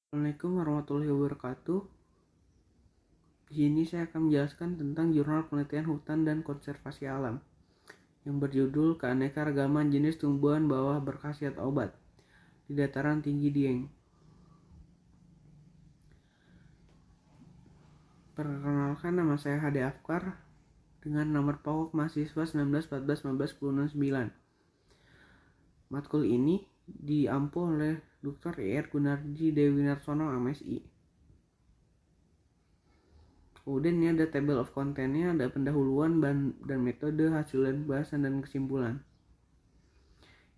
Assalamualaikum warahmatullahi wabarakatuh. Di sini saya akan menjelaskan tentang Jurnal Penelitian Hutan dan Konservasi Alam yang berjudul Keanekaragaman Jenis Tumbuhan Bawah Berkhasiat Obat di Dataran Tinggi Dieng. Perkenalkan, nama saya Hadi Afkar dengan nomor pokok mahasiswa 1914-19 Matkul ini diampu oleh Dr. Ir Gunardi Dewinarsono, MSI. Kemudian ini ada table of content-nya, ada pendahuluan dan metode, hasil dan bahasan dan kesimpulan.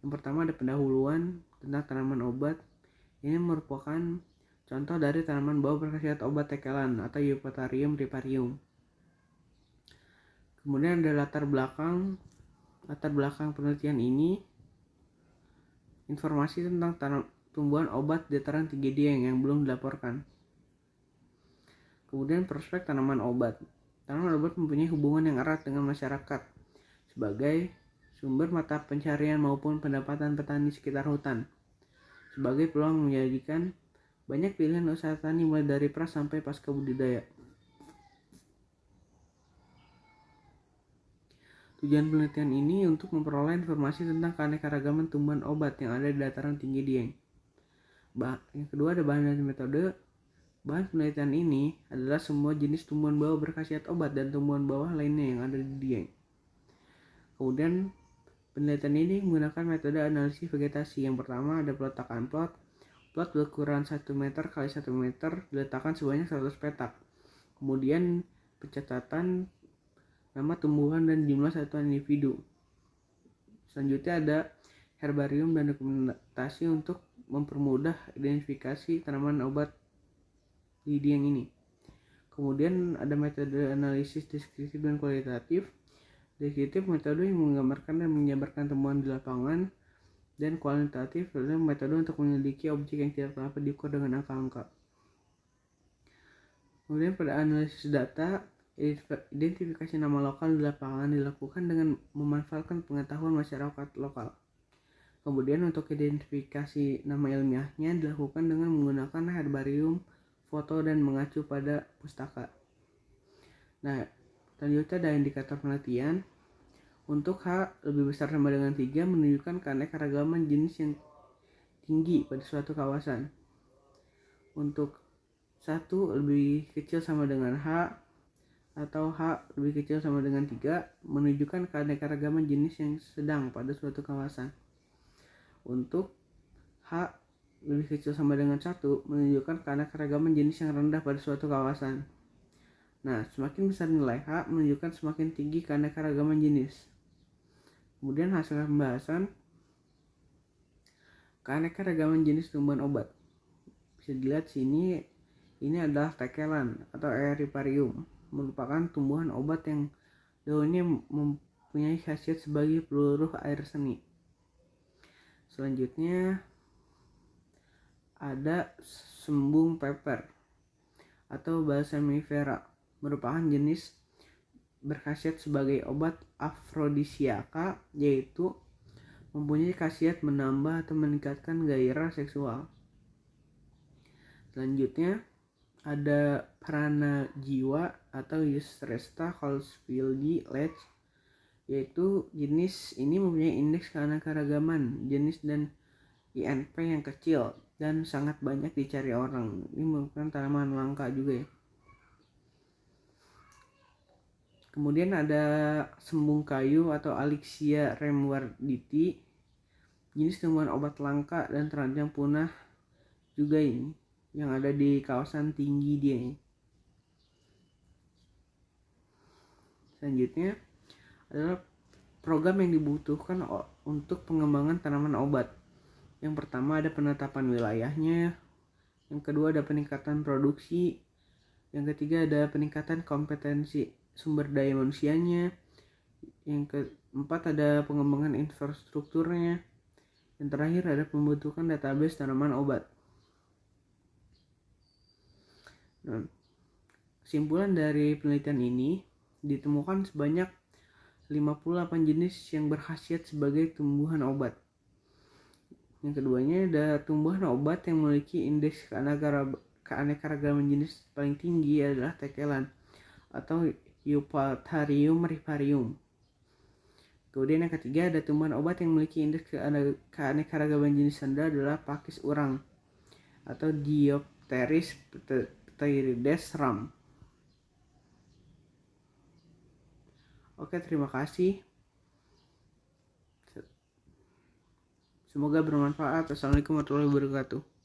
Yang pertama ada pendahuluan tentang tanaman obat. Ini merupakan contoh dari tanaman bawah berkhasiat obat tekelan atau Eupatorium riparium. Kemudian ada latar belakang penelitian ini, informasi tentang tumbuhan obat dataran tinggi Dieng yang belum dilaporkan. Kemudian prospek tanaman obat. Tanaman obat mempunyai hubungan yang erat dengan masyarakat sebagai sumber mata pencarian maupun pendapatan petani sekitar hutan. Sebagai peluang menjadikan banyak pilihan usaha tani mulai dari pras sampai pasca budidaya. Tujuan penelitian ini untuk memperoleh informasi tentang keanekaragaman tumbuhan obat yang ada di dataran tinggi Dieng. Yang kedua ada bahan dan metode. Bahan penelitian ini adalah semua jenis tumbuhan bawah berkhasiat obat dan tumbuhan bawah lainnya yang ada di Dieng. Kemudian penelitian ini menggunakan metode analisis vegetasi. Yang pertama ada peletakan plot. Plot berukuran 1 meter x 1 meter diletakkan sebanyak 100 petak. Kemudian pencatatan nama tumbuhan dan jumlah satuan individu. Selanjutnya ada herbarium dan dokumentasi untuk mempermudah identifikasi tanaman obat di Dieng ini. Kemudian ada metode analisis deskriptif dan kualitatif. Deskriptif metode yang menggambarkan dan menjabarkan temuan di lapangan, dan kualitatif adalah metode untuk menyelidiki objek yang tidak dapat diukur dengan angka-angka. Kemudian pada analisis data, identifikasi nama lokal di lapangan dilakukan dengan memanfaatkan pengetahuan masyarakat lokal. Kemudian untuk identifikasi nama ilmiahnya dilakukan dengan menggunakan herbarium, foto, dan mengacu pada pustaka. Nah, selanjutnya ada indikator penelitian. Untuk H lebih besar sama dengan 3 menunjukkan keanekaragaman jenis yang tinggi pada suatu kawasan. Untuk 1 lebih kecil sama dengan H atau H lebih kecil sama dengan 3 menunjukkan keanekaragaman jenis yang sedang pada suatu kawasan. Untuk H lebih kecil sama dengan 1 menunjukkan keanekaragaman jenis yang rendah pada suatu kawasan. Nah, semakin besar nilai H menunjukkan semakin tinggi keanekaragaman jenis. Kemudian hasil pembahasan keanekaragaman jenis tumbuhan obat. Bisa dilihat sini, ini adalah tekelan atau Riparium, merupakan tumbuhan obat yang daunnya mempunyai khasiat sebagai peluru air seni. Selanjutnya ada sembung pepper atau Balsamifera, merupakan jenis berkhasiat sebagai obat afrodisiaka, yaitu mempunyai khasiat menambah atau meningkatkan gairah seksual. Selanjutnya ada Pranajiwa atau Eustresta Holzfildi Lech, yaitu jenis ini mempunyai indeks keanekaragaman jenis dan INP yang kecil dan sangat banyak dicari orang. Ini merupakan tanaman langka juga ya. Kemudian ada sembung kayu atau Alyxia remwarditi, jenis tumbuhan obat langka dan terancam punah juga ini, yang ada di kawasan tinggi dia. Selanjutnya adalah program yang dibutuhkan untuk pengembangan tanaman obat. Yang pertama ada penetapan wilayahnya, yang kedua ada peningkatan produksi, yang ketiga ada peningkatan kompetensi sumber daya manusianya, yang keempat ada pengembangan infrastrukturnya, yang terakhir ada pembentukan database tanaman obat. Nah, kesimpulan dari penelitian ini, ditemukan sebanyak 58 jenis yang berkhasiat sebagai tumbuhan obat. Yang keduanya ada tumbuhan obat yang memiliki indeks keanekaragaman jenis paling tinggi adalah tekelan atau Eupatorium riparium. Kemudian yang ketiga ada tumbuhan obat yang memiliki indeks keanekaragaman jenis rendah adalah Pakis urang atau Diopteris pterides Ram. Oke, terima kasih. Semoga bermanfaat. Assalamualaikum warahmatullahi wabarakatuh.